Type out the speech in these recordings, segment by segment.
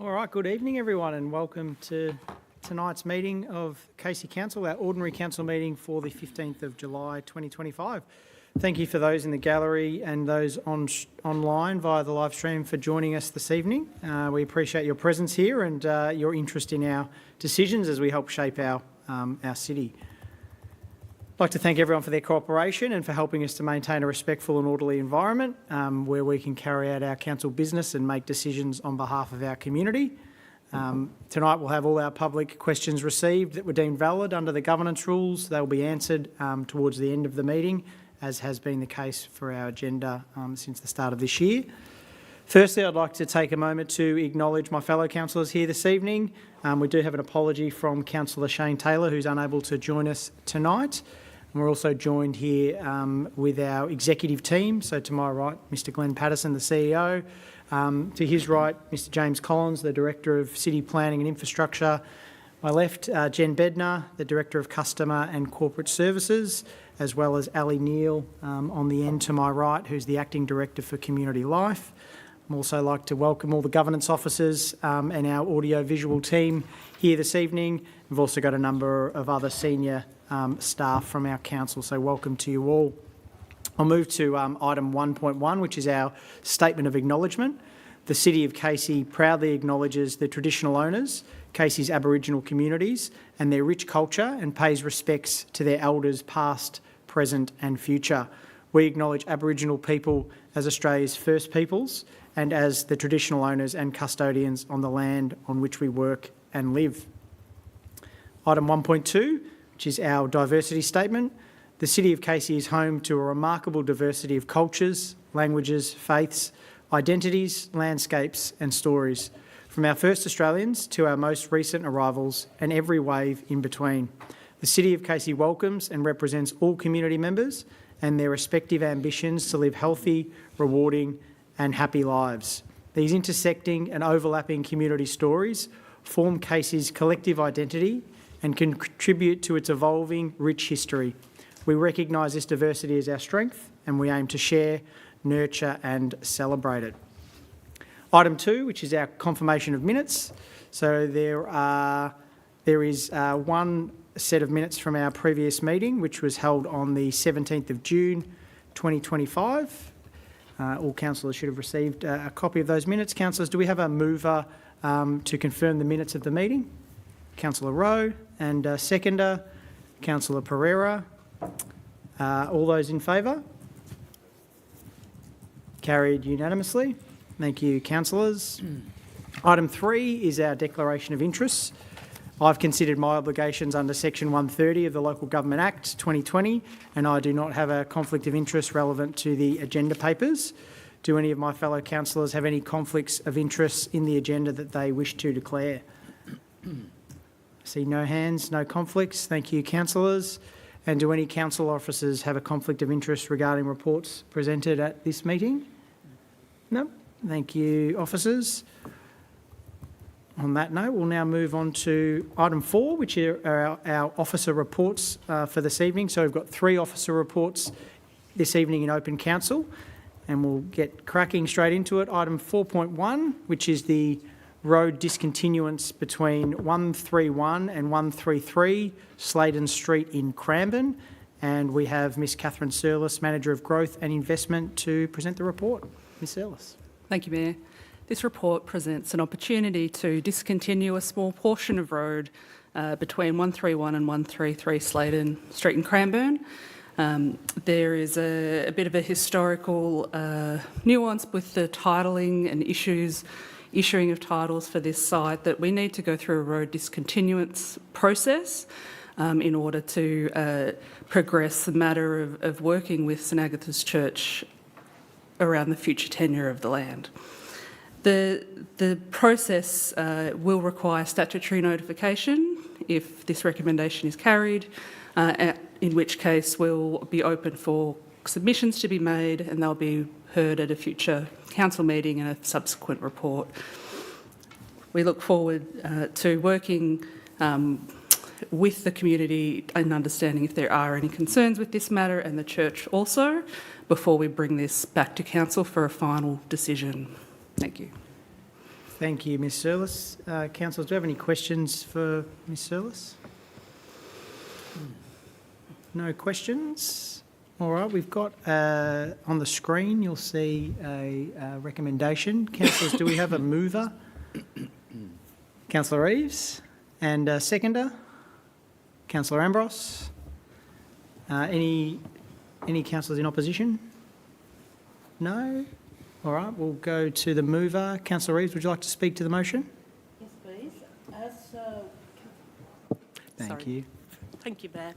All right, good evening everyone and welcome to tonight's meeting of Casey Council, our ordinary council meeting for the 15th of July 2025. Thank you for those in the gallery and those online via the live stream for joining us this evening. We appreciate your presence here and your interest in our decisions as we help shape our city. I'd like to thank everyone for their cooperation and for helping us to maintain a respectful and orderly environment where we can carry out our council business and make decisions on behalf of our community. Tonight we'll have all our public questions received that were deemed valid under the governance rules. They will be answered towards the end of the meeting, as has been the case for our agenda since the start of this year. Firstly, I'd like to take a moment to acknowledge my fellow councillors here this evening. We do have an apology from Councillor Shane Taylor, who's unable to join us tonight. And we're also joined here with our executive team. So to my right, Mr Glenn Patterson, the CEO. To his right, Mr James Collins, the Director of City Planning and Infrastructure. My left, Jen Bednar, the Director of Customer and Corporate Services, as well as Ali Neal on the end to my right, who's the Acting Director for Community Life. I'd also like to welcome all the governance officers and our audio-visual team here this evening. We've also got a number of other senior staff from our council, so welcome to you all. I'll move to item 1.1, which is our statement of acknowledgement. The City of Casey proudly acknowledges the traditional owners, Casey's Aboriginal communities, and their rich culture, and pays respects to their elders past, present and future. We acknowledge Aboriginal people as Australia's First Peoples and as the traditional owners and custodians on the land on which we work and live. Item 1.2, which is our diversity statement. The City of Casey is home to a remarkable diversity of cultures, languages, faiths, identities, landscapes and stories, from our first Australians to our most recent arrivals and every wave in between. The City of Casey welcomes and represents all community members and their respective ambitions to live healthy, rewarding and happy lives. These intersecting and overlapping community stories form Casey's collective identity and can contribute to its evolving, rich history. We recognise this diversity as our strength and we aim to share, nurture and celebrate it. Item 2, which is our confirmation of minutes. So there is one set of minutes from our previous meeting, which was held on the 17th of June 2025. All councillors should have received a copy of those minutes. Councillors, do we have a mover to confirm the minutes of the meeting? Councillor Rowe, and seconder, Councillor Pereira. All those in favour? Carried unanimously. Thank you, councillors. Item 3 is our declaration of interests. I've considered my obligations under Section 130 of the Local Government Act 2020 and I do not have a conflict of interest relevant to the agenda papers. Do any of my fellow councillors have any conflicts of interest in the agenda that they wish to declare? I see no hands, no conflicts. Thank you, councillors. And do any council officers have a conflict of interest regarding reports presented at this meeting? No. Thank you, officers. On that note, we'll now move on to item 4, which are our officer reports for this evening. So we've got 3 officer reports this evening in open council, and we'll get cracking straight into it. Item 4.1, which is the road discontinuance between 131 and 133 Sladen Street in Cranbourne. And we have Ms Catherine Surlis, Manager of Growth and Investment, to present the report. Ms Surlis. Thank you, Mayor. This report presents an opportunity to discontinue a small portion of road between 131 and 133 Sladen Street in Cranbourne. There is a bit of a historical nuance with the titling and issuing of titles for this site, that we need to go through a road discontinuance process in order to progress the matter of working with St Agatha's Church around the future tenure of the land. The process will require statutory notification if this recommendation is carried, in which case we'll be open for submissions to be made and they'll be heard at a future council meeting and a subsequent report. We look forward to working with the community and understanding if there are any concerns with this matter, and the church also, before we bring this back to council for a final decision. Thank you. Thank you, Ms Surlis. Councillors, do you have any questions for Ms Surlis? No questions? All right, we've got on the screen, you'll see a recommendation. Councillors, do we have a mover? Councillor Reeves. And a seconder? Councillor Ambros. Any councillors in opposition? No? All right, we'll go to the mover. Councillor Reeves, would you like to speak to the motion? Yes, please. Thank you. Thank you, Mayor.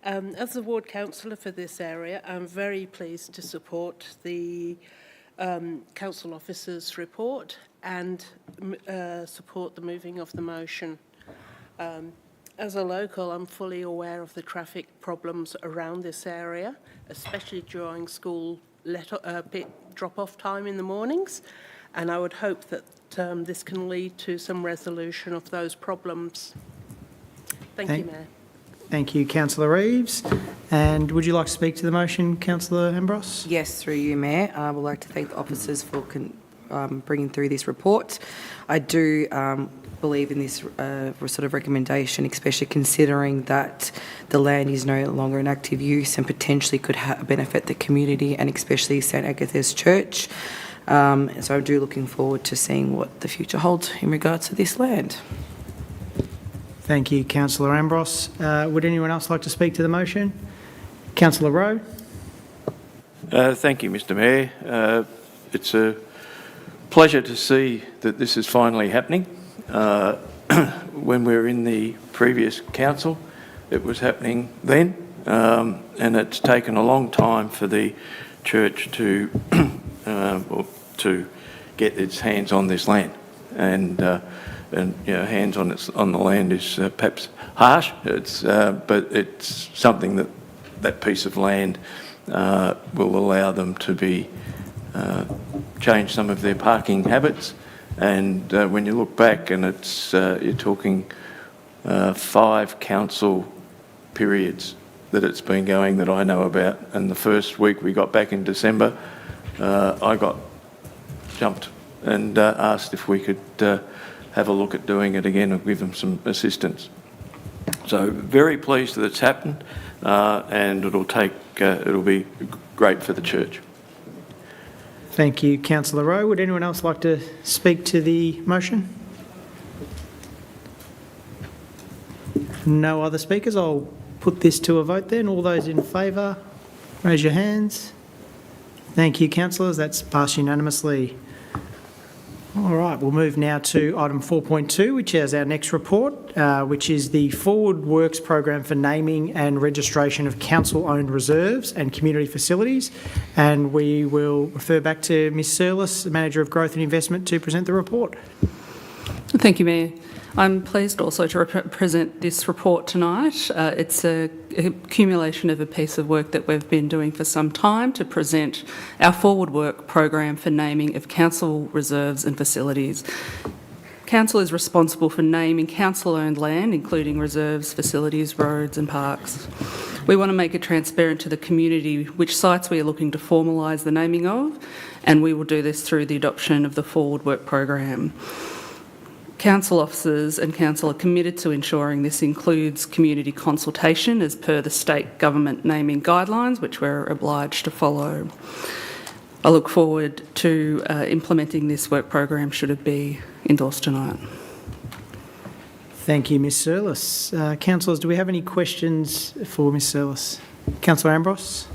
As the ward councillor for this area, I'm very pleased to support the council officer's report and support the moving of the motion. As a local, I'm fully aware of the traffic problems around this area, especially during school drop-off time in the mornings, and I would hope that this can lead to some resolution of those problems. Thank you, Mayor. Thank you, Councillor Reeves. And would you like to speak to the motion, Councillor Ambros? Yes, through you, Mayor. I would like to thank the officers for bringing through this report. I do believe in this sort of recommendation, especially considering that the land is no longer in active use and potentially could benefit the community and especially St Agatha's Church. So I'm looking forward to seeing what the future holds in regards to this land. Thank you, Councillor Ambros. Would anyone else like to speak to the motion? Councillor Rowe. Thank you, Mr Mayor. It's a pleasure to see that this is finally happening. When we were in the previous council, it was happening then, and it's taken a long time for the church to get its hands on this land, and you know, hands on the land is perhaps harsh. But it's something that piece of land will allow them to change some of their parking habits. And when you look back, and it's you're talking 5 council periods that it's been going that I know about. And the first week we got back in December, I got jumped and asked if we could have a look at doing it again and give them some assistance. So very pleased that it's happened, and it'll be great for the church. Thank you, Councillor Rowe. Would anyone else like to speak to the motion? No other speakers. I'll put this to a vote then. All those in favour, raise your hands. Thank you, councillors. That's passed unanimously. All right, we'll move now to item 4.2, which is our next report, which is the Forward Works Program for naming and registration of council-owned reserves and community facilities. And we will refer back to Ms Surlis, the Manager of Growth and Investment, to present the report. Thank you, Mayor. I'm pleased also to present this report tonight. It's a accumulation of a piece of work that we've been doing for some time to present our Forward Work program for naming of council reserves and facilities. Council is responsible for naming council-owned land, including reserves, facilities, roads and parks. We want to make it transparent to the community which sites we are looking to formalise the naming of, and we will do this through the adoption of the Forward Work program. Council officers and council are committed to ensuring this includes community consultation as per the state government naming guidelines, which we're obliged to follow. I look forward to implementing this work program should it be endorsed tonight. Thank you, Ms Surlis. Councillors, do we have any questions for Ms Surlis? Councillor Ambros.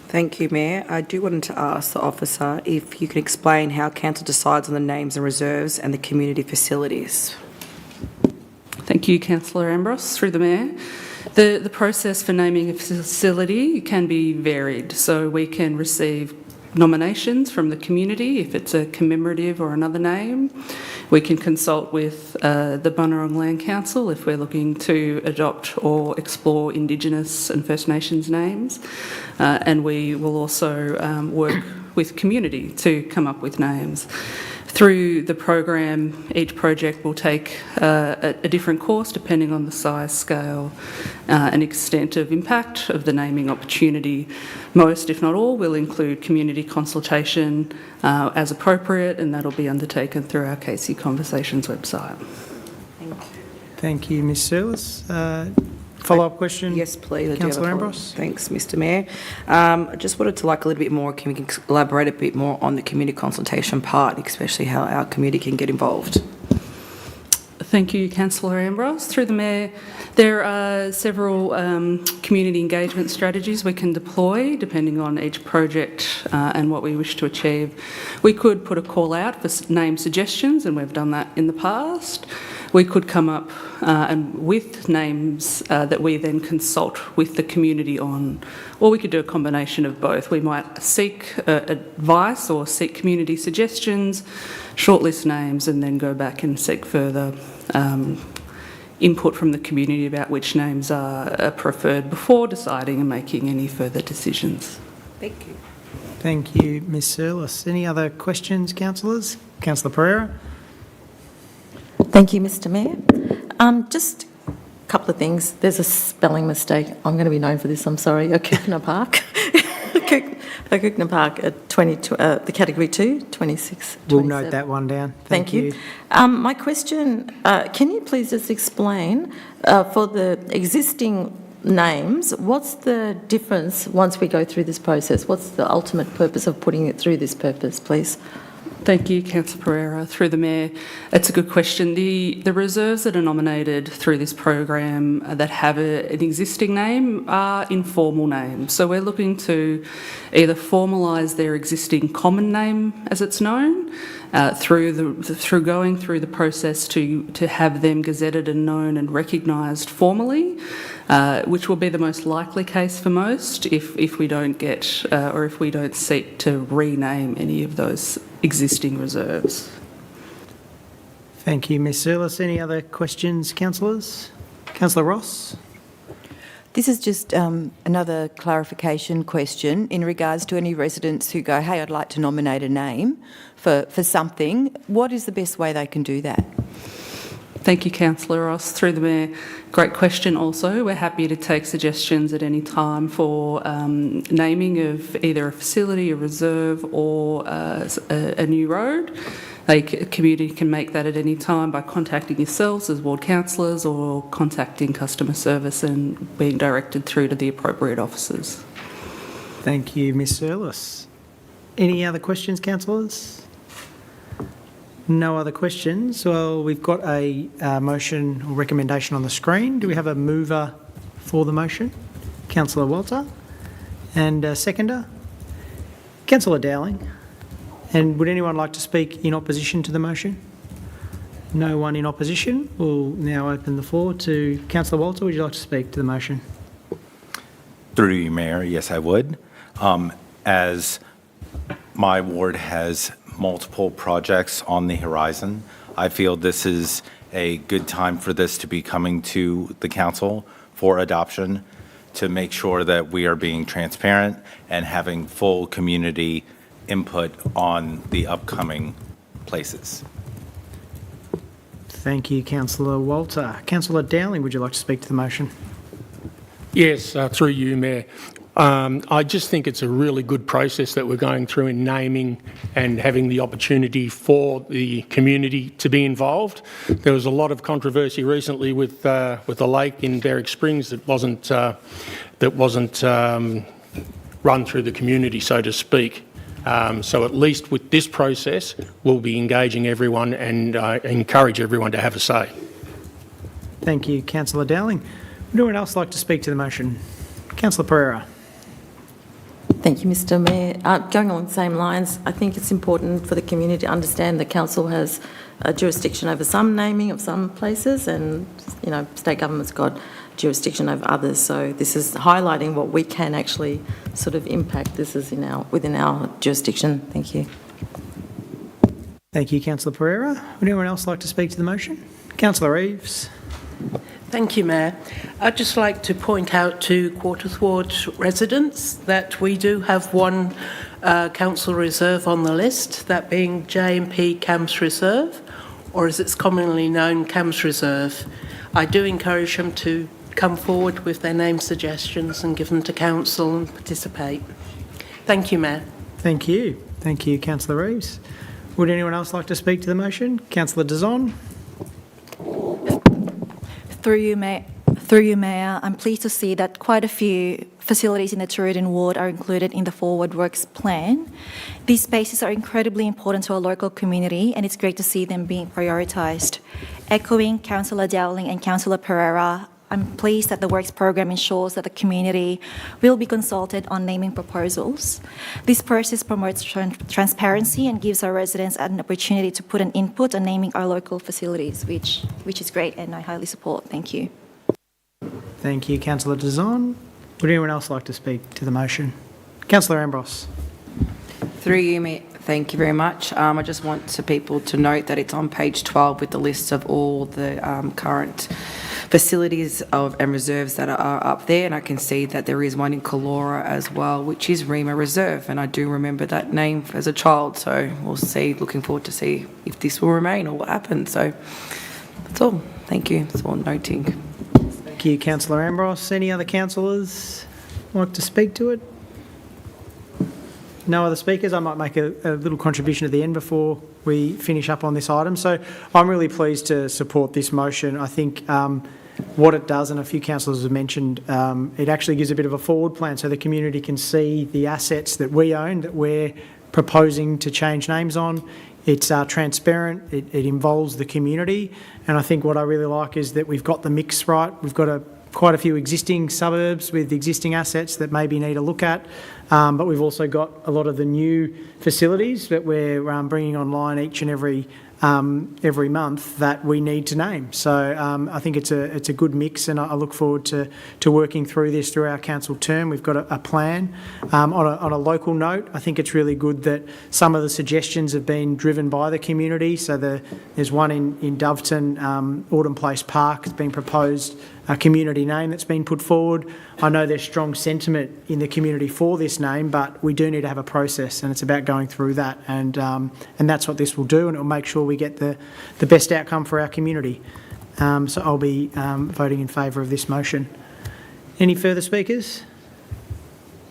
Thank you, Mayor. I do want to ask the officer if you can explain how council decides on the names and reserves and the community facilities. Thank you, Councillor Ambros. Through the Mayor. The process for naming a facility can be varied. So we can receive nominations from the community if it's a commemorative or another name. We can consult with the Bunurong Land Council if we're looking to adopt or explore Indigenous and First Nations names. And we will also work with community to come up with names. Through the program, each project will take a different course depending on the size, scale and extent of impact of the naming opportunity. Most, if not all, will include community consultation as appropriate, and that'll be undertaken through our Casey Conversations website. Thank you, Ms Searles. Follow-up question? Yes, please. I do have a Councillor follow-up. Ambrose. Thanks, Mr Mayor. I just wanted to a little bit more, can we elaborate a bit more on the community consultation part, especially how our community can get involved? Thank you, Councillor Ambrose. Through the Mayor, there are several community engagement strategies we can deploy depending on each project and what we wish to achieve. We could put a call out for name suggestions, and we've done that in the past. We could come up with names that we then consult with the community on, or we could do a combination of both. We might seek advice or seek community suggestions, shortlist names, and then go back and seek further input from the community about which names are preferred before deciding and making any further decisions. Thank you. Thank you, Ms Searles. Any other questions, councillors? Councillor Pereira. Thank you, Mr Mayor. Just a couple of things. There's a spelling mistake. I'm going to be known for this, I'm sorry. Okukna Park. Okukna Park at the category 2, 26. We'll 27. note that one down. Thank you. My question, can you please just explain for the existing names, what's the difference once we go through this process? What's the ultimate purpose of putting it through this purpose, please? Thank you, Councillor Pereira. Through the Mayor, it's a good question. The reserves that are nominated through this program that have an existing name are informal names. So we're looking to either formalise their existing common name as it's known, through going through the process to have them gazetted and known and recognised formally, which will be the most likely case for most if we don't get or if we don't seek to rename any of those existing reserves. Thank you, Ms Searles. Any other questions, councillors? Councillor Ross. This is just another clarification question in regards to any residents who go, hey, I'd like to nominate a name for something. What is the best way they can do that? Thank you, Councillor Ross. Through the Mayor, great question also. We're happy to take suggestions at any time for naming of either a facility, a reserve or a new road. A community can make that at any time by contacting yourselves as ward councillors or contacting customer service and being directed through to the appropriate officers. Thank you, Ms Searles. Any other questions, councillors? No other questions. Well, we've got a motion or recommendation on the screen. Do we have a mover for the motion? Councillor Walter. And a seconder? Councillor Dowling. And would anyone like to speak in opposition to the motion? No one in opposition. We'll now open the floor to Councillor Walter. Would you like to speak to the motion? Through you, Mayor, yes, I would. As my ward has multiple projects on the horizon, I feel this is a good time for this to be coming to the council for adoption to make sure that we are being transparent and having full community input on the upcoming places. Thank you, Councillor Walter. Councillor Dowling, would you like to speak to the motion? Yes, through you, Mayor. I just think it's a really good process that we're going through in naming and having the opportunity for the community to be involved. There was a lot of controversy recently with a lake in Berwick Springs that wasn't run through the community, so to speak. So at least with this process, we'll be engaging everyone and encourage everyone to have a say. Thank you, Councillor Dowling. Would anyone else like to speak to the motion? Councillor Pereira. Thank you, Mr Mayor. Going along the same lines, I think it's important for the community to understand the council has a jurisdiction over some naming of some places and, you know, state government's got jurisdiction over others. So this is highlighting what we can actually sort of impact. This is within our jurisdiction. Thank you. Thank you, Councillor Pereira. Would anyone else like to speak to the motion? Councillor Eves. Thank you, Mayor. I'd just like to point out to Quarterth Ward residents that we do have one council reserve on the list, that being J&P Camps Reserve, or as it's commonly known, Camps Reserve. I do encourage them to come forward with their name suggestions and give them to council and participate. Thank you, Mayor. Thank you. Thank you, Councillor Reeves. Would anyone else like to speak to the motion? Councillor Dazon. Through you, Mayor, I'm pleased to see that quite a few facilities in the Torridon ward are included in the Forward Works plan. These spaces are incredibly important to our local community, and it's great to see them being prioritised. Echoing Councillor Dowling and Councillor Pereira, I'm pleased that the Works program ensures that the community will be consulted on naming proposals. This process promotes transparency and gives our residents an opportunity to put an input on naming our local facilities, which is great and I highly support. Thank you. Thank you, Councillor Dazon. Would anyone else like to speak to the motion? Councillor Ambrose. Through you, Mayor. Thank you very much. I just want people to note that it's on page 12 with the list of all the current facilities and reserves that are up there, and I can see that there is one in Calora as well, which is Rima Reserve, and I do remember that name as a child, so we'll see, looking forward to see if this will remain or what happens. So that's all. Thank you. That's all noting. Thank you, Councillor Ambrose. Any other councillors like to speak to it? No other speakers? I might make a little contribution at the end before we finish up on this item. So I'm really pleased to support this motion. I think what it does, and a few councillors have mentioned, it actually gives a bit of a forward plan so the community can see the assets that we own, that we're proposing to change names on. It's transparent, it involves the community, and I think what I really like is that we've got the mix right. We've got quite a few existing suburbs with existing assets that maybe need a look at, but we've also got a lot of the new facilities that we're bringing online each and every month that we need to name. So I think it's a good mix, and I look forward to working through this through our council term. We've got a plan. On a local note, I think it's really good that some of the suggestions have been driven by the community. So there's one in Doveton, Autumn Place Park, that's been proposed, a community name that's been put forward. I know there's strong sentiment in the community for this name, but we do need to have a process, and it's about going through that, and that's what this will do, and it will make sure we get the best outcome for our community. So I'll be voting in favour of this motion. Any further speakers?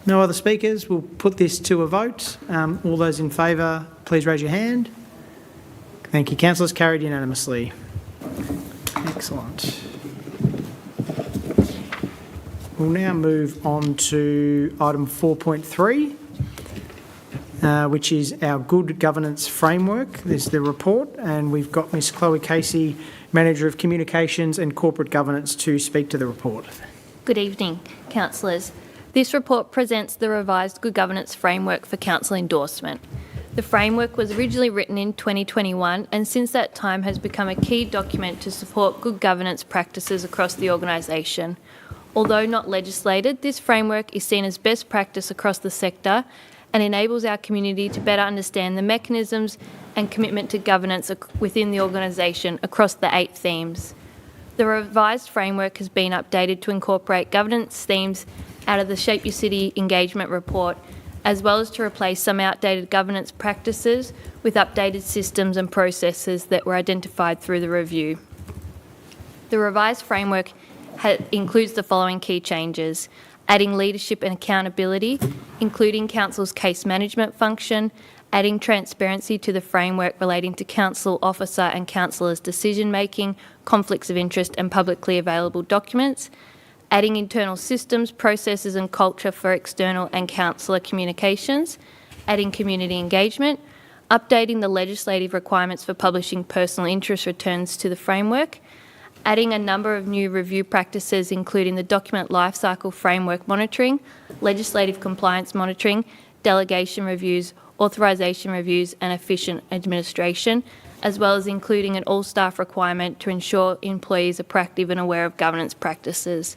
No other speakers? We'll put this to a vote. All those in favour, please raise your hand. Thank you, councillors. Carried unanimously. Excellent. We'll now move on to item 4.3, which is our Good Governance Framework. There's the report, and we've got Ms Chloe Casey, Manager of Communications and Corporate Governance, to speak to the report. Good evening, councillors. This report presents the revised Good Governance Framework for council endorsement. The framework was originally written in 2021, and since that time has become a key document to support good governance practices across the organisation. Although not legislated, this framework is seen as best practice across the sector and enables our community to better understand the mechanisms and commitment to governance within the organisation across the 8 themes. The revised framework has been updated to incorporate governance themes out of the Shape Your City engagement report, as well as to replace some outdated governance practices with updated systems and processes that were identified through the review. The revised framework includes the following key changes: adding leadership and accountability, including council's case management function, adding transparency to the framework relating to council officer and councillors' decision-making, conflicts of interest and publicly available documents, adding internal systems, processes and culture for external and councillor communications, adding community engagement, updating the legislative requirements for publishing personal interest returns to the framework, adding a number of new review practices, including the document lifecycle framework monitoring, legislative compliance monitoring, delegation reviews, authorisation reviews and efficient administration, as well as including an all-staff requirement to ensure employees are proactive and aware of governance practices.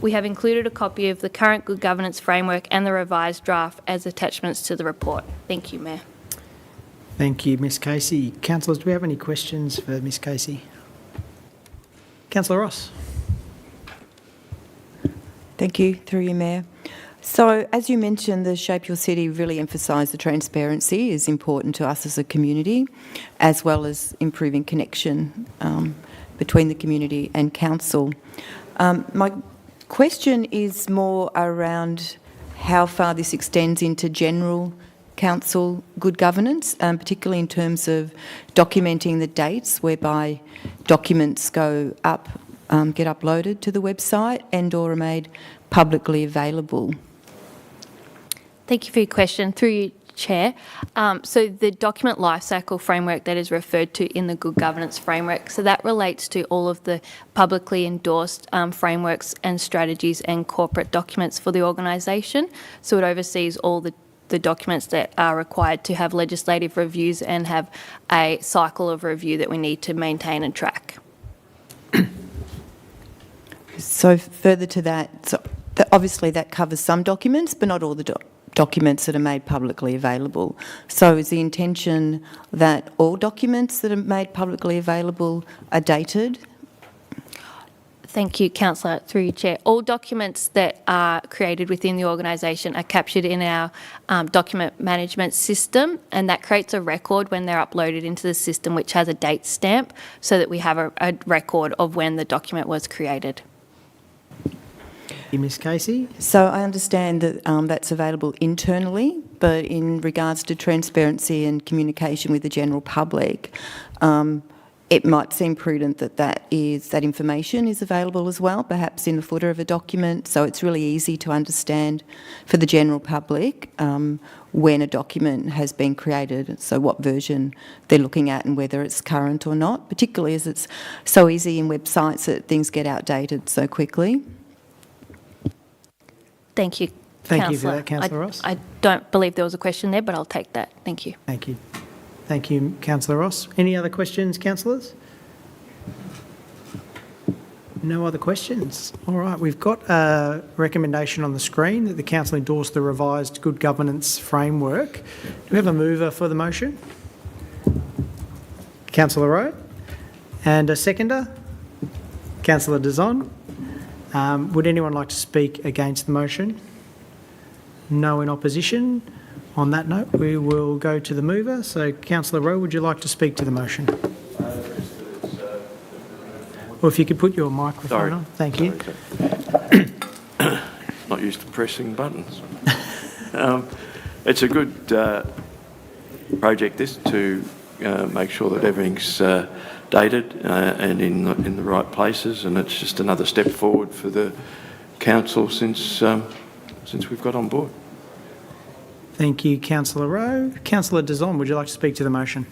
We have included a copy of the current Good Governance Framework and the revised draft as attachments to the report. Thank you, Mayor. Thank you, Ms Casey. Councillors, do we have any questions for Ms Casey? Councillor Ross. Thank you, through you, Mayor. So, as you mentioned, the Shape Your City really emphasised the transparency is important to us as a community, as well as improving connection between the community and council. My question is more around how far this extends into general council good governance, particularly in terms of documenting the dates whereby documents go up, get uploaded to the website and/or are made publicly available. Thank you for your question. Through you, Chair. So the document lifecycle framework that is referred to in the Good Governance Framework, so that relates to all of the publicly endorsed frameworks and strategies and corporate documents for the organisation. So it oversees all the documents that are required to have legislative reviews and have a cycle of review that we need to maintain and track. So further to that, obviously that covers some documents, but not all the documents that are made publicly available. So is the intention that all documents that are made publicly available are dated? Thank you, Councillor. Through you, Chair. All documents that are created within the organisation are captured in our document management system, and that creates a record when they're uploaded into the system which has a date stamp so that we have a record of when the document was created. Ms Casey. So I understand that that's available internally, but in regards to transparency and communication with the general public, it might seem prudent that that information is available as well, perhaps in the footer of a document, so it's really easy to understand for the general public when a document has been created, so what version they're looking at and whether it's current or not, particularly as it's so easy in websites that things get outdated so quickly. Thank you, Thank you for that, Councillor Ross. I don't believe there was a question there, but I'll take that. Thank you. Thank you. Thank you, Councillor Ross. Any other questions, councillors? No other questions. All right, we've got a recommendation on the screen that the council endorse the revised good governance framework. Do we have a mover for the motion? Councillor Rowe. And a seconder? Councillor Dazon. Would anyone like to speak against the motion? No in opposition. On that note, we will go to the mover. So, Councillor Rowe, would you like to speak to the motion? Or if you could put your microphone on. Thank you. Not used to pressing buttons. It's a good project, this, to make sure that everything's dated and in the right places, and it's just another step forward for the council since we've got on board. Thank you, Councillor Rowe. Councillor Dazon, would you like to speak to the motion?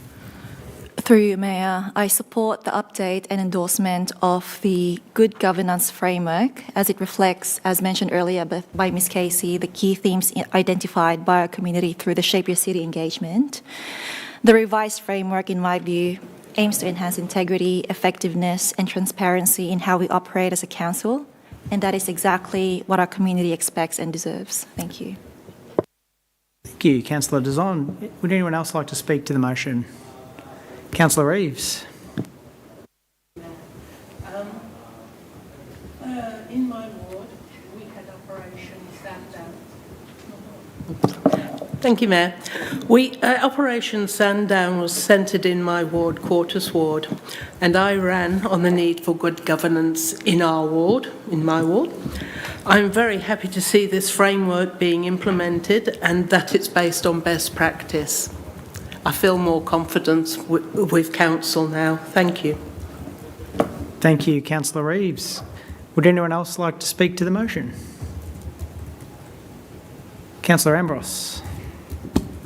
Through you, Mayor, I support the update and endorsement of the Good Governance Framework as it reflects, as mentioned earlier by Ms Casey, the key themes identified by our community through the Shape Your City engagement. The revised framework, in my view, aims to enhance integrity, effectiveness and transparency in how we operate as a council, and that is exactly what our community expects and deserves. Thank you. Thank you, Councillor Dazon. Would anyone else like to speak to the motion? Councillor Reeves. In my ward, we had Operation Sandown. Thank you, Mayor. Operation Sandown was centred in my ward, Quarters Ward, and I ran on the need for good governance in my ward. I'm very happy to see this framework being implemented and that it's based on best practice. I feel more confidence with council now. Thank you. Thank you, Councillor Reeves. Would anyone else like to speak to the motion? Councillor Ambrose.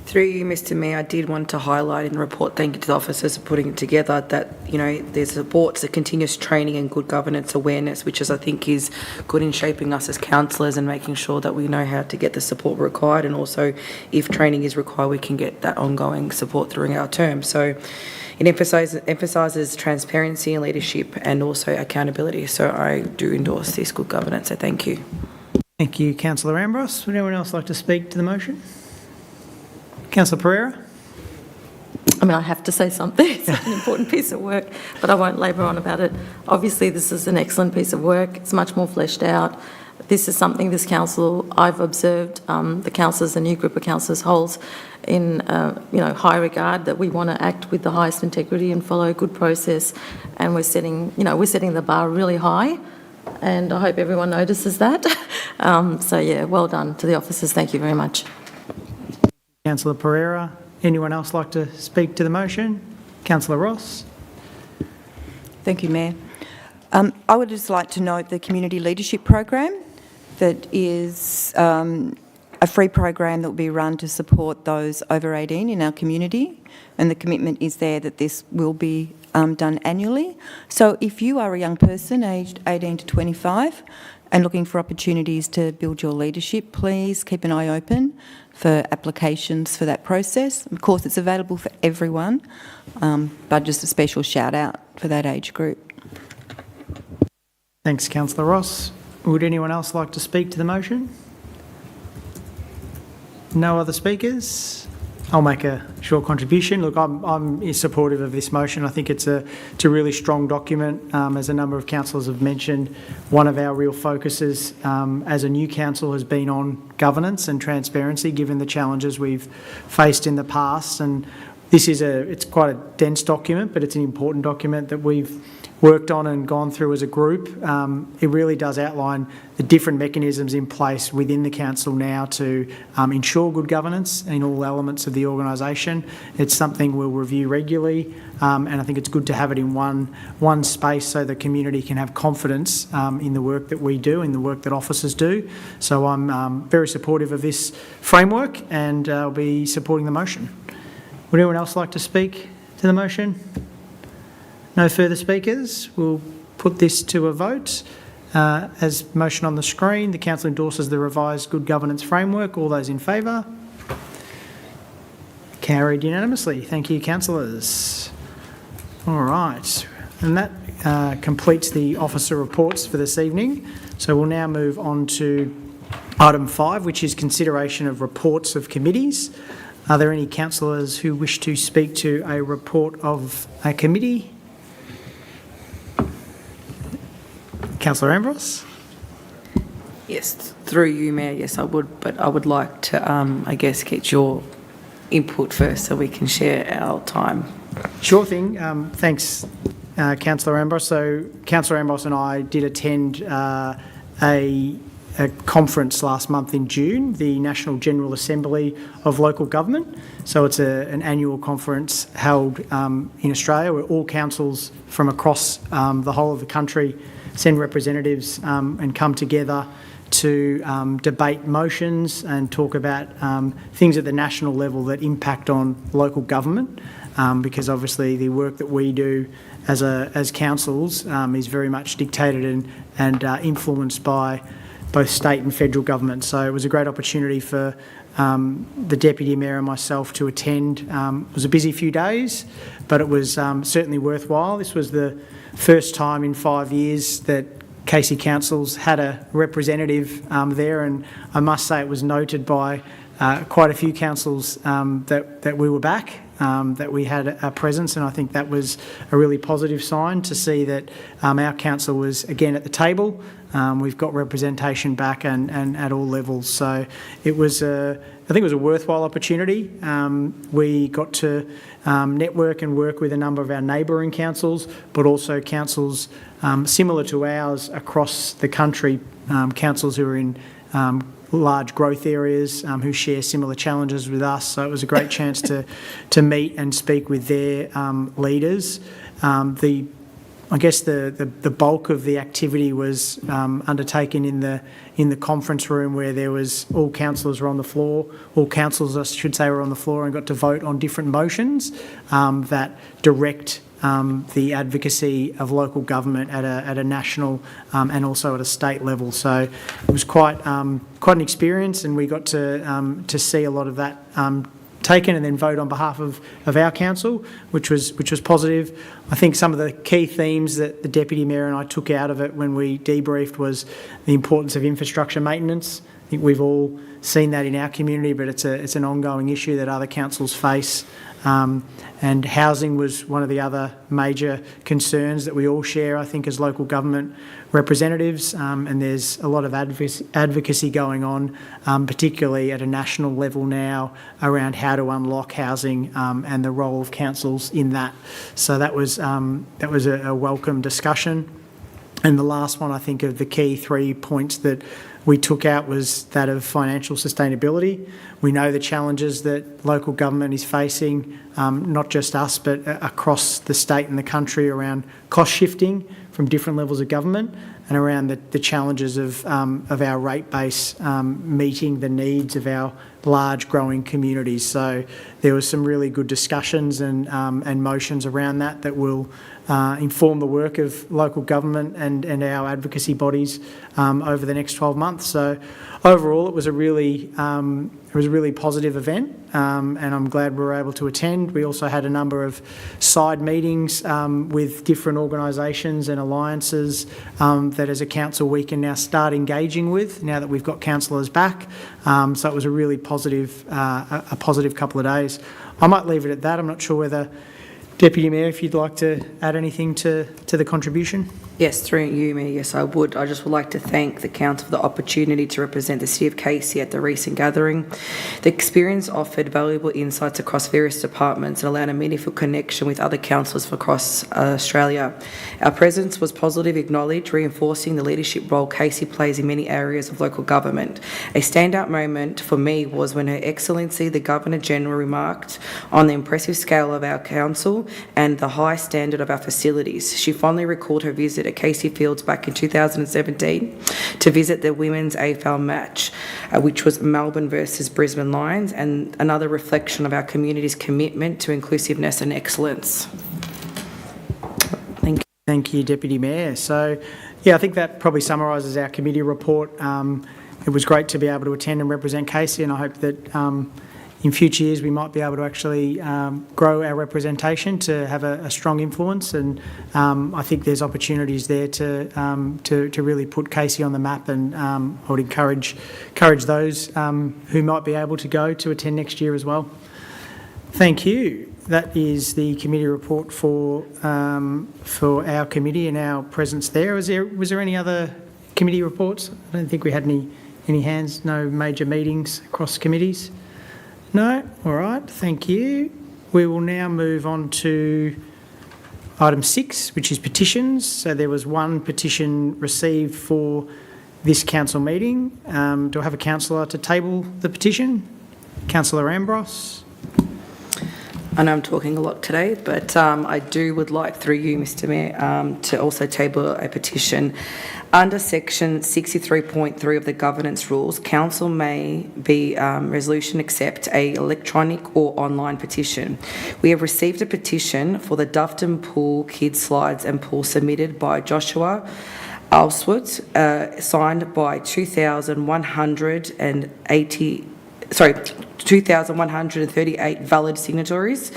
Through you, Mr Mayor, I did want to highlight in the report, thank you to the officers for putting it together, that, you know, there's supports a continuous training and good governance awareness, which is, I think, is good in shaping us as councillors and making sure that we know how to get the support required, and also if training is required, we can get that ongoing support during our term. So it emphasises transparency and leadership and also accountability. So I do endorse this good governance, so thank you. Thank you, Councillor Ambrose. Would anyone else like to speak to the motion? Councillor Pereira. I mean, I have to say something. It's an important piece of work, but I won't labour on about it. Obviously, this is an excellent piece of work. It's much more fleshed out. this is something this council, I've observed the councillors, the new group of councillors holds in high regard, that we want to act with the highest integrity and follow a good process, and we're setting the bar really high, and I hope everyone notices that. So yeah, well done to the officers. Thank you very much. Councillor Pereira. Anyone else like to speak to the motion? Councillor Ross. Thank you, Mayor. I would just like to note the Community Leadership Program, that is a free program that will be run to support those over 18 in our community, and the commitment is there that this will be done annually. So if you are a young person aged 18 to 25 and looking for opportunities to build your leadership, please keep an eye open for applications for that process. Of course, it's available for everyone, but just a special shout out for that age group. Thanks, Councillor Ross. Would anyone else like to speak to the motion? No other speakers? I'll make a short contribution. Look, I'm supportive of this motion. I think it's a really strong document. As a number of councillors have mentioned, one of our real focuses as a new council has been on governance and transparency, given the challenges we've faced in the past. And this is it's quite a dense document, but it's an important document that we've worked on and gone through as a group. It really does outline the different mechanisms in place within the council now to ensure good governance in all elements of the organisation. It's something we'll review regularly, and I think it's good to have it in one space so the community can have confidence in the work that we do, in the work that officers do. So I'm very supportive of this framework, and I'll be supporting the motion. Would anyone else like to speak to the motion? No further speakers. We'll put this to a vote. As motion on the screen, the council endorses the revised good governance framework. All those in favour? Carried unanimously. Thank you, councillors. All right. And that completes the officer reports for this evening. So we'll now move on to item 5, which is consideration of reports of committees. Are there any councillors who wish to speak to a report of a committee? Councillor Ambrose? Yes, through you, Mayor, yes, I would, but I would like to, get your input first so we can share our time. Sure thing. Thanks, Councillor Ambrose. So Councillor Ambrose and I did attend a conference last month in June, the National General Assembly of Local Government. So it's an annual conference held in Australia where all councils from across the whole of the country send representatives and come together to debate motions and talk about things at the national level that impact on local government, because obviously the work that we do as councils is very much dictated and influenced by both state and federal government. So it was a great opportunity for the Deputy Mayor and myself to attend. It was a busy few days, but it was certainly worthwhile. This was the first time in 5 years that Casey Council's had a representative there, and I must say it was noted by quite a few councils that we were back, that we had a presence, and I think that was a really positive sign to see that our council was again at the table. We've got representation back and at all levels, so it was I think it was a worthwhile opportunity. We got to network and work with a number of our neighbouring councils, but also councils similar to ours across the country, councils who are in large growth areas who share similar challenges with us. So it was a great chance to meet and speak with their leaders. I guess the bulk of the activity was undertaken in the conference room, where there was all councillors were on the floor. All councillors, I should say, were on the floor and got to vote on different motions that direct the advocacy of local government at a national and also at a state level. So it was quite an experience, and we got to see a lot of that taken and then vote on behalf of our council, which was positive. I think some of the key themes that the Deputy Mayor and I took out of it when we debriefed was the importance of infrastructure maintenance. I think we've all seen that in our community, but it's an ongoing issue that other councils face And housing was one of the other major concerns that we all share, I think, as local government representatives, and there's a lot of advocacy going on, particularly at a national level now, around how to unlock housing and the role of councils in that. So that was a welcome discussion. And the last one, I think, of the key 3 points that we took out was that of financial sustainability. We know the challenges that local government is facing, not just us, but across the state and the country, around cost shifting from different levels of government, and around the challenges of our rate base meeting the needs of our large growing communities. So there was some really good discussions and motions around that will inform the work of local government and our advocacy bodies over the next 12 months. So overall, it was a really positive event, and I'm glad we were able to attend. We also had a number of side meetings with different organisations and alliances that as a council we can now start engaging with now that we've got councillors back. So it was a really positive couple of days. I might leave it at that. I'm not sure whether, Deputy Mayor, if you'd like to add anything to the contribution. Yes, through you, Mayor, yes, I would. I just would like to thank the Council for the opportunity to represent the City of Casey at the recent gathering. The experience offered valuable insights across various departments and allowed a meaningful connection with other councillors from across Australia. Our presence was positive, acknowledged, reinforcing the leadership role Casey plays in many areas of local government. A standout moment for me was when Her Excellency, the Governor-General, remarked on the impressive scale of our council and the high standard of our facilities. She fondly recalled her visit at Casey Fields back in 2017 to visit the women's AFL match, which was Melbourne versus Brisbane Lions, and another reflection of our community's commitment to inclusiveness and excellence. Thank you. Thank you, Deputy Mayor. So, yeah, I think that probably summarises our committee report. It was great to be able to attend and represent Casey, and I hope that in future years we might be able to actually grow our representation to have a strong influence, and I think there's opportunities there to really put Casey on the map, and I would encourage those who might be able to go to attend next year as well. Thank you. That is the committee report for our committee and our presence there. Was there any other committee reports? I don't think we had any hands. No major meetings across committees. No? All right, thank you. We will now move on to item 6, which is petitions. So there was one petition received for this council meeting. Do I have a councillor to table the petition? Councillor Ambrose. I know I'm talking a lot today, but I would like, through you, Mr Mayor, to also table a petition. Under section 63.3 of the governance rules, council may be resolution accept a electronic or online petition. We have received a petition for the Dufton Pool Kids Slides and Pool submitted by Joshua Alswood, signed by 2,138 valid signatories.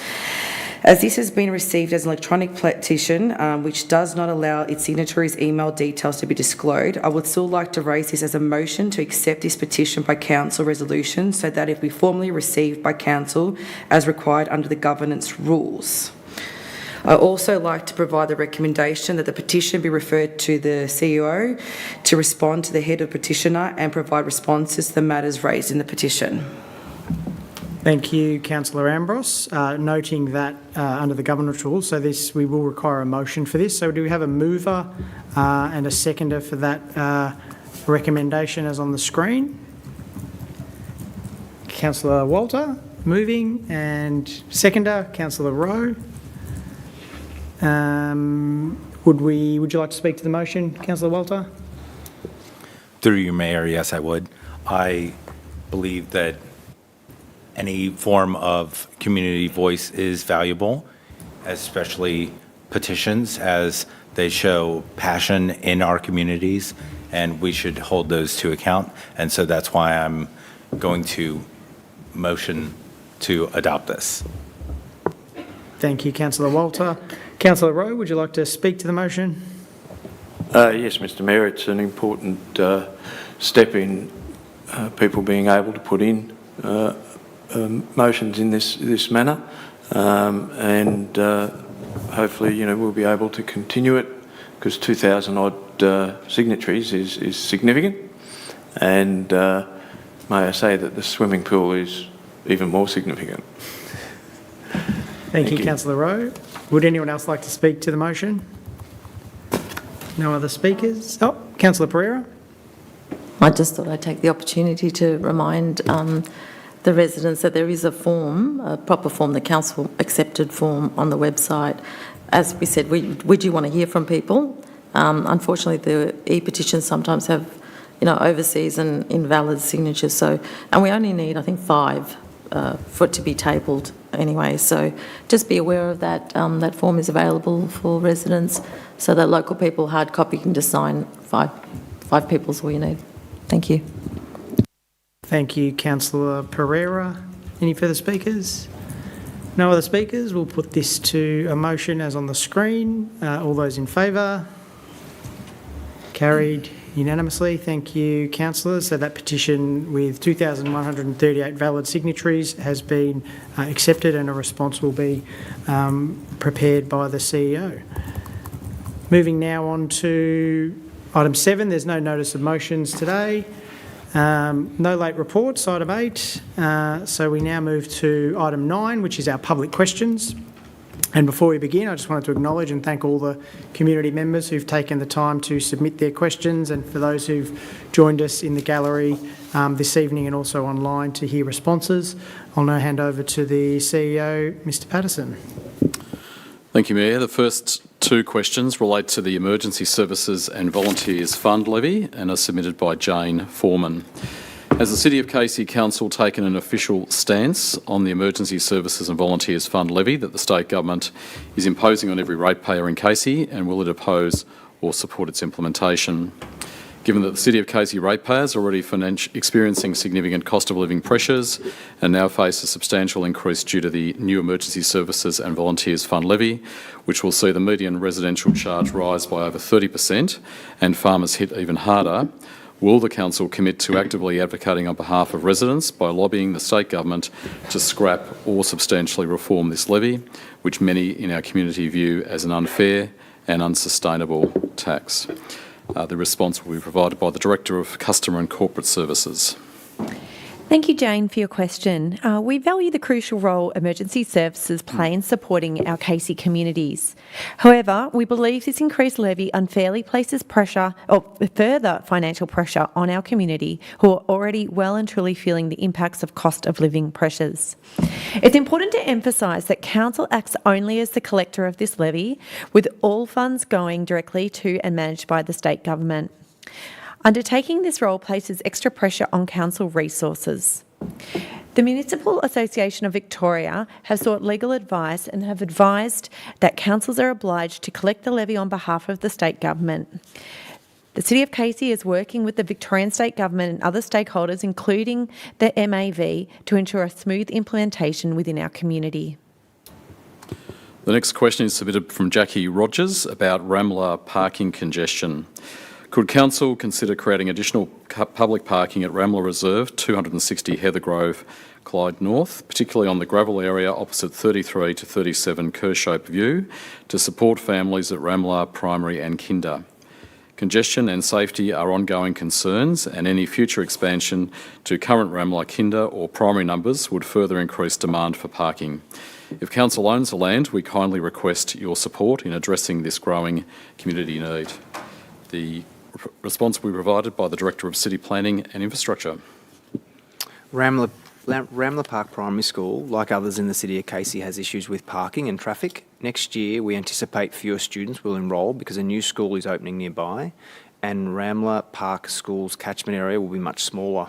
As this has been received as an electronic petition, which does not allow its signatories' email details to be disclosed, I would still like to raise this as a motion to accept this petition by council resolution, so that it be formally received by council as required under the governance rules. I also like to provide the recommendation that the petition be referred to the CEO to respond to the head of petitioner and provide responses to the matters raised in the petition. Thank you, Councillor Ambrose. Noting that under the governance rules, so we will require a motion for this. So do we have a mover and a seconder for that recommendation as on the screen? Councillor Walter moving, and seconder, Councillor Rowe. Would you like to speak to the motion, Councillor Walter? Through you, Mayor, yes, I would. I believe that any form of community voice is valuable, especially petitions, as they show passion in our communities, and we should hold those to account. And so that's why I'm going to motion to adopt this. Thank you, Councillor Walter. Councillor Rowe, would you like to speak to the motion? Yes, Mr Mayor, it's an important step in people being able to put in motions in this manner. and hopefully, we'll be able to continue it, because 2,000 odd signatories is significant. And may I say that the swimming pool is even more significant. Thank you, Councillor Rowe. Would anyone else like to speak to the motion? No other speakers? Oh, Councillor Pereira. I just thought I'd take the opportunity to remind the residents that there is a form, a proper form, the council accepted form on the website. As we said, we do want to hear from people. Unfortunately, the e-petitions sometimes have, overseas and invalid signatures. So, and we only need, I think, 5 for it to be tabled anyway. So just be aware of that. That form is available for residents, so that local people, hard copy, can just sign. 5 people is all you need. Thank you. Thank you, Councillor Pereira. Any further speakers? No other speakers? We'll put this to a motion as on the screen. All those in favour? Carried unanimously. Thank you, councillors. So that petition with 2,138 valid signatories has been accepted, and a response will be prepared by the CEO. Moving now on to item 7. There's no notice of motions today. No late reports, item 8. So we now move to item 9, which is our public questions. And before we begin, I just wanted to acknowledge and thank all the community members who've taken the time to submit their questions, and for those who've joined us in the gallery this evening and also online to hear responses. I'll now hand over to the CEO, Mr. Patterson. Thank you, Mayor. The first 2 questions relate to the Emergency Services and Volunteers Fund levy and are submitted by Jane Foreman. Has the City of Casey Council taken an official stance on the Emergency Services and Volunteers Fund levy that the state government is imposing on every ratepayer in Casey, and will it oppose or support its implementation? Given that the City of Casey ratepayers are already experiencing significant cost of living pressures and now face a substantial increase due to the new Emergency Services and Volunteers Fund levy, which will see the median residential charge rise by over 30% and farmers hit even harder, will the Council commit to actively advocating on behalf of residents by lobbying the state government to scrap or substantially reform this levy, which many in our community view as an unfair and unsustainable tax? The response will be provided by the Director of Customer and Corporate Services. Thank you, Jane, for your question. We value the crucial role emergency services play in supporting our Casey communities. However, we believe this increased levy unfairly places pressure or further financial pressure on our community, who are already well and truly feeling the impacts of cost of living pressures. It's important to emphasise that Council acts only as the collector of this levy, with all funds going directly to and managed by the state government. Undertaking this role places extra pressure on council resources. The Municipal Association of Victoria has sought legal advice and have advised that councils are obliged to collect the levy on behalf of the state government. The City of Casey is working with the Victorian State Government and other stakeholders, including the MAV, to ensure a smooth implementation within our community. The next question is submitted from Jackie Rogers about Ramla parking congestion. Could Council consider creating additional public parking at Ramla Reserve, 260 Heather Grove, Clyde North, particularly on the gravel area opposite 33 to 37 Kershope View, to support families at Ramla Primary and Kinder? Congestion and safety are ongoing concerns, and any future expansion to current Ramla Kinder or primary numbers would further increase demand for parking. If Council owns the land, we kindly request your support in addressing this growing community need. The response will be provided by the Director of City Planning and Infrastructure. Ramla Park Primary School, like others in the City of Casey, has issues with parking and traffic. Next year, we anticipate fewer students will enrol because a new school is opening nearby, and Ramla Park School's catchment area will be much smaller.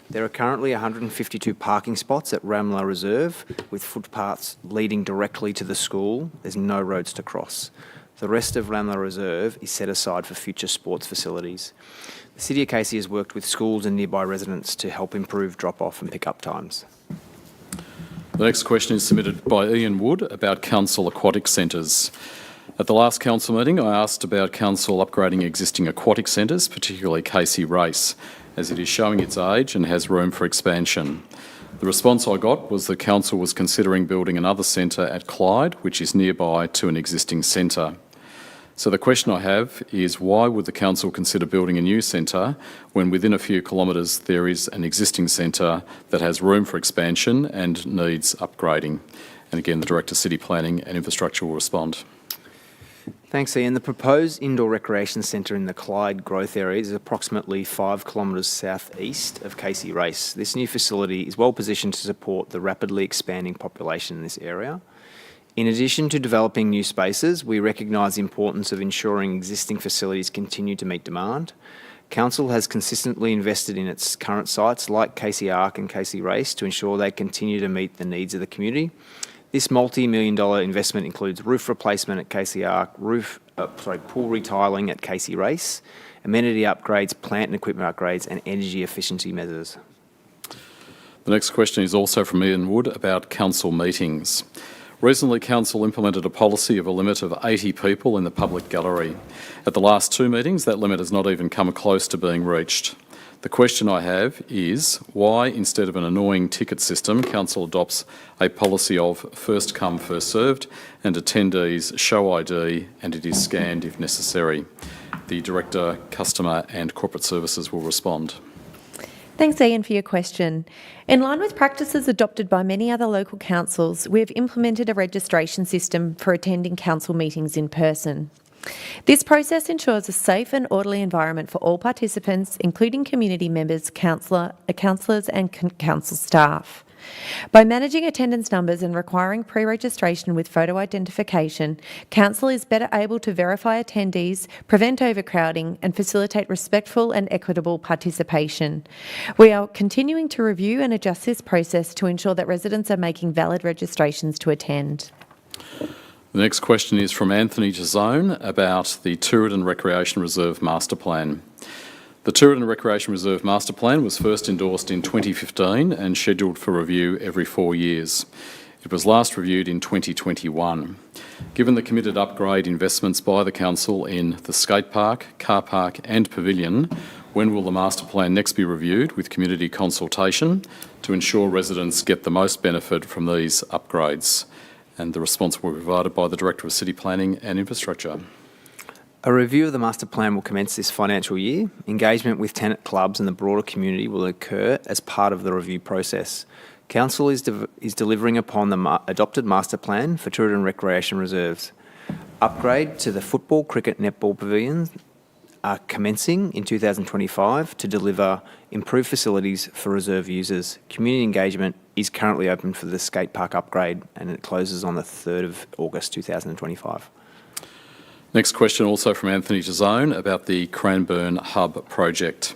There are currently 152 parking spots at Ramla Reserve, with footpaths leading directly to the school. There's no roads to cross. The rest of Ramla Reserve is set aside for future sports facilities. The City of Casey has worked with schools and nearby residents to help improve drop-off and pick-up times. The next question is submitted by Ian Wood about council aquatic centres. At the last council meeting, I asked about council upgrading existing aquatic centres, particularly Casey Race, as it is showing its age and has room for expansion. The response I got was the council was considering building another centre at Clyde, which is nearby to an existing centre. So the question I have is, why would the council consider building a new centre when within a few kilometres there is an existing centre that has room for expansion and needs upgrading? And again, the Director of City Planning and Infrastructure will respond. Thanks, Ian. The proposed indoor recreation centre in the Clyde growth area is approximately 5 kilometres south-east of Casey Race. This new facility is well positioned to support the rapidly expanding population in this area. In addition to developing new spaces, we recognise the importance of ensuring existing facilities continue to meet demand. Council has consistently invested in its current sites like Casey Ark and Casey Race to ensure they continue to meet the needs of the community. This multi-million-dollar investment includes roof replacement at Casey Ark, pool retiling at Casey Race, amenity upgrades, plant and equipment upgrades, and energy efficiency measures. The next question is also from Ian Wood about council meetings. Recently, Council implemented a policy of a limit of 80 people in the public gallery. At the last 2 meetings, that limit has not even come close to being reached. The question I have is, why, instead of an annoying ticket system, Council adopts a policy of first come, first served, and attendees show ID and it is scanned if necessary? The Director, Customer and Corporate Services will respond. Thanks, Ian, for your question. In line with practices adopted by many other local councils, we have implemented a registration system for attending council meetings in person. This process ensures a safe and orderly environment for all participants, including community members, councillors and council staff. By managing attendance numbers and requiring pre-registration with photo identification, Council is better able to verify attendees, prevent overcrowding and facilitate respectful and equitable participation. We are continuing to review and adjust this process to ensure that residents are making valid registrations to attend. The next question is from Anthony Jazone about the Tooradin Recreation Reserve Master Plan. The Tooradin Recreation Reserve Master Plan was first endorsed in 2015 and scheduled for review every 4 years. It was last reviewed in 2021. Given the committed upgrade investments by the Council in the skate park, car park and pavilion, when will the Master Plan next be reviewed with community consultation to ensure residents get the most benefit from these upgrades? And the response will be provided by the Director of City Planning and Infrastructure. A review of the master plan will commence this financial year. Engagement with tenant clubs and the broader community will occur as part of the review process. Council is delivering upon the adopted master plan for Tooradin Recreation Reserves. Upgrade to the football, cricket, netball pavilions are commencing in 2025 to deliver improved facilities for reserve users. Community engagement is currently open for the skate park upgrade and it closes on the 3rd of August 2025. Next question also from Anthony Jazone about the Cranbourne Hub project.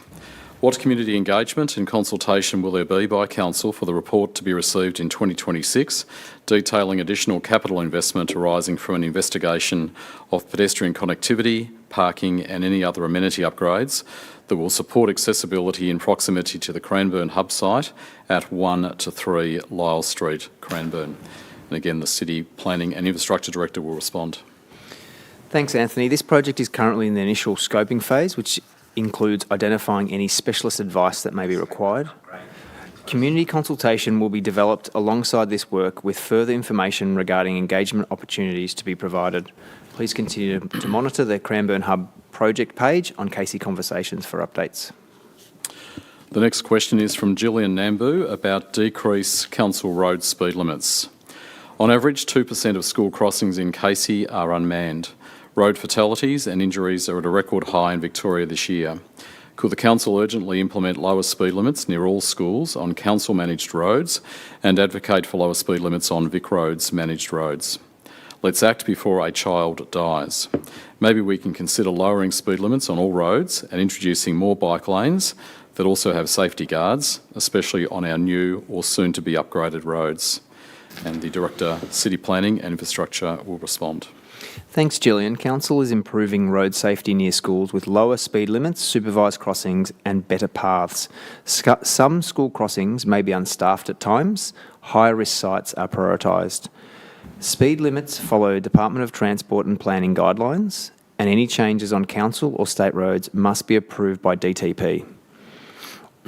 What community engagement and consultation will there be by Council for the report to be received in 2026, detailing additional capital investment arising from an investigation of pedestrian connectivity, parking and any other amenity upgrades that will support accessibility in proximity to the Cranbourne Hub site at 1 to 3 Lyle Street, Cranbourne? And again, the City Planning and Infrastructure Director will respond. Thanks, Anthony. This project is currently in the initial scoping phase, which includes identifying any specialist advice that may be required. Community consultation will be developed alongside this work with further information regarding engagement opportunities to be provided. Please continue to monitor the Cranbourne Hub project page on Casey Conversations for updates. The next question is from Gillian Nambu about decrease council road speed limits. On average, 2% of school crossings in Casey are unmanned. Road fatalities and injuries are at a record high in Victoria this year. Could the Council urgently implement lower speed limits near all schools on Council-managed roads and advocate for lower speed limits on Vic Roads managed roads? Let's act before a child dies. Maybe we can consider lowering speed limits on all roads and introducing more bike lanes that also have safety guards, especially on our new or soon-to-be upgraded roads. And the Director, City Planning and Infrastructure will respond. Thanks, Gillian. Council is improving road safety near schools with lower speed limits, supervised crossings and better paths. Some school crossings may be unstaffed at times. High-risk sites are prioritised. Speed limits follow Department of Transport and Planning guidelines, and any changes on council or state roads must be approved by DTP.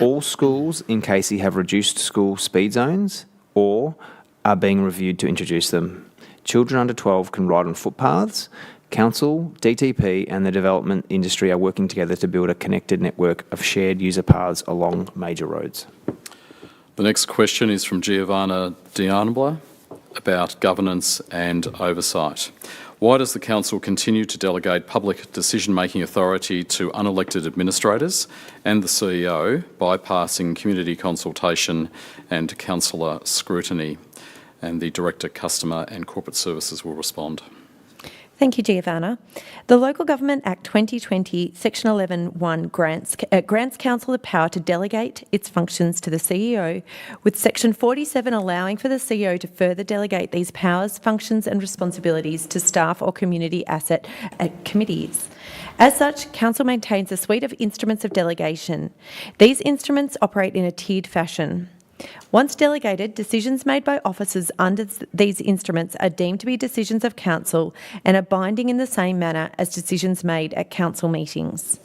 All schools in Casey have reduced school speed zones or are being reviewed to introduce them. Children under 12 can ride on footpaths. Council, DTP and the development industry are working together to build a connected network of shared user paths along major roads. The next question is from Giovanna Dianabla about governance and oversight. Why does the Council continue to delegate public decision-making authority to unelected administrators and the CEO, bypassing community consultation and councillor scrutiny? And the Director, Customer and Corporate Services will respond. Thank you, Giovanna. The Local Government Act 2020, Section 11(1) grants Council the power to delegate its functions to the CEO, with Section 47 allowing for the CEO to further delegate these powers, functions and responsibilities to staff or community asset committees. As such, Council maintains a suite of instruments of delegation. These instruments operate in a tiered fashion. Once delegated, decisions made by officers under these instruments are deemed to be decisions of Council and are binding in the same manner as decisions made at Council meetings.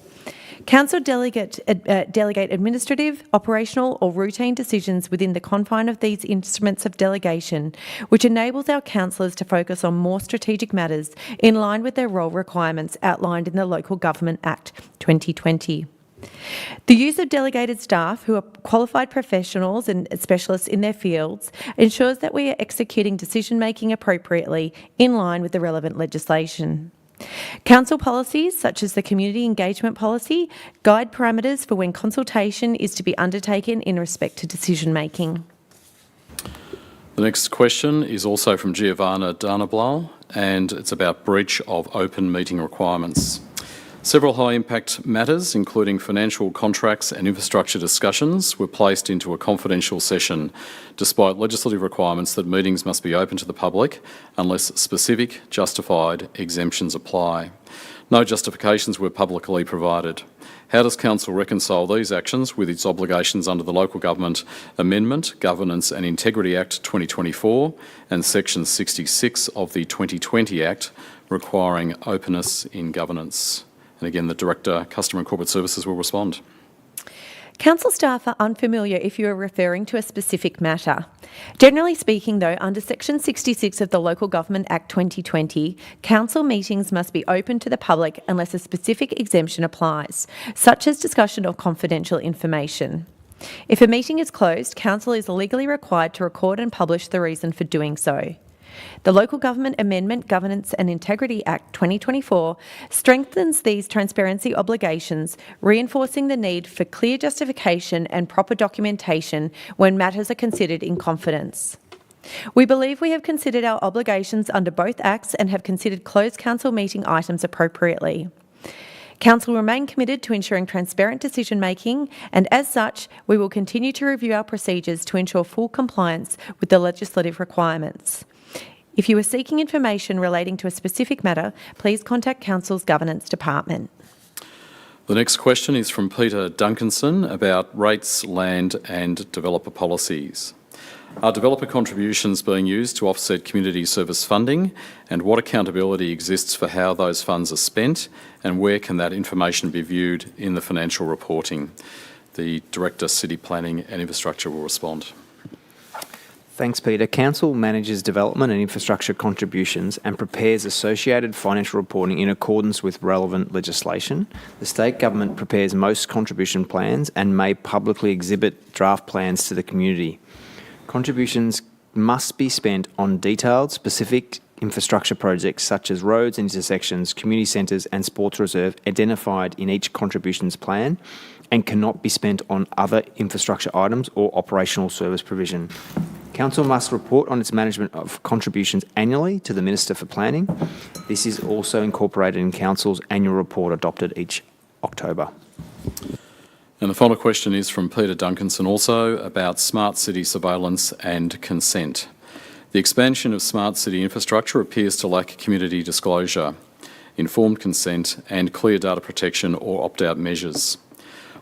Council delegate administrative, operational or routine decisions within the confine of these instruments of delegation, which enables our councillors to focus on more strategic matters in line with their role requirements outlined in the Local Government Act 2020. The use of delegated staff who are qualified professionals and specialists in their fields ensures that we are executing decision-making appropriately in line with the relevant legislation. Council policies, such as the Community Engagement Policy, guide parameters for when consultation is to be undertaken in respect to decision-making. The next question is also from Giovanna Dianabla, and it's about breach of open meeting requirements. Several high-impact matters, including financial contracts and infrastructure discussions, were placed into a confidential session, despite legislative requirements that meetings must be open to the public unless specific, justified exemptions apply. No justifications were publicly provided. How does Council reconcile these actions with its obligations under the Local Government Amendment, Governance and Integrity Act 2024 and Section 66 of the 2020 Act, requiring openness in governance? And again, the Director, Customer and Corporate Services will respond. Council staff are unfamiliar if you are referring to a specific matter. Generally speaking, though, under Section 66 of the Local Government Act 2020, Council meetings must be open to the public unless a specific exemption applies, such as discussion of confidential information. If a meeting is closed, Council is legally required to record and publish the reason for doing so. The Local Government Amendment, Governance and Integrity Act 2024 strengthens these transparency obligations, reinforcing the need for clear justification and proper documentation when matters are considered in confidence. We believe we have considered our obligations under both acts and have considered closed Council meeting items appropriately. Council remain committed to ensuring transparent decision-making, and as such, we will continue to review our procedures to ensure full compliance with the legislative requirements. If you are seeking information relating to a specific matter, please contact Council's Governance Department. The next question is from Peter Duncanson about rates, land and developer policies. Are developer contributions being used to offset community service funding, and what accountability exists for how those funds are spent, and where can that information be viewed in the financial reporting? The Director, City Planning and Infrastructure will respond. Thanks, Peter. Council manages development and infrastructure contributions and prepares associated financial reporting in accordance with relevant legislation. The state government prepares most contribution plans and may publicly exhibit draft plans to the community. Contributions must be spent on detailed, specific infrastructure projects such as roads, intersections, community centres and sports reserve identified in each contributions plan, and cannot be spent on other infrastructure items or operational service provision. Council must report on its management of contributions annually to the Minister for Planning. This is also incorporated in Council's annual report adopted each October. And the final question is from Peter Duncanson also about smart city surveillance and consent. The expansion of smart city infrastructure appears to lack community disclosure, informed consent and clear data protection or opt-out measures.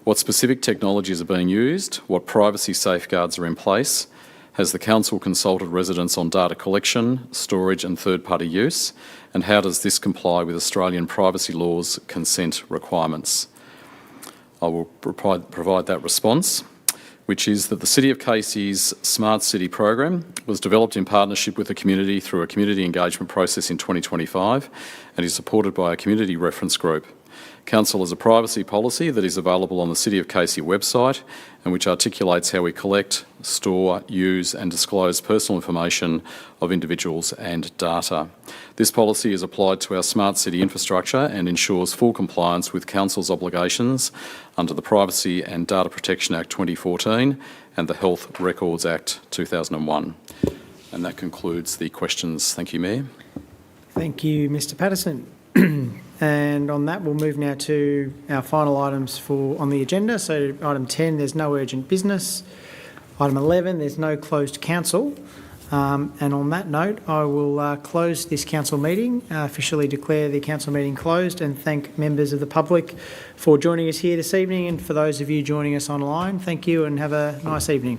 What specific technologies are being used? What privacy safeguards are in place? Has the Council consulted residents on data collection, storage and third-party use? And how does this comply with Australian privacy laws' consent requirements? I will provide that response, which is that the City of Casey's Smart City program was developed in partnership with the community through a community engagement process in 2025 and is supported by a community reference group. Council has a privacy policy that is available on the City of Casey website and which articulates how we collect, store, use and disclose personal information of individuals and data. This policy is applied to our smart city infrastructure and ensures full compliance with Council's obligations under the Privacy and Data Protection Act 2014 and the Health Records Act 2001. And that concludes the questions. Thank you, Mayor. Thank you, Mr Patterson. And on that, we'll move now to our final items on the agenda. So item 10, there's no urgent business. Item 11, there's no closed council. And on that note, I will close this council meeting, officially declare the council meeting closed, and thank members of the public for joining us here this evening, and for those of you joining us online, thank you and have a nice evening.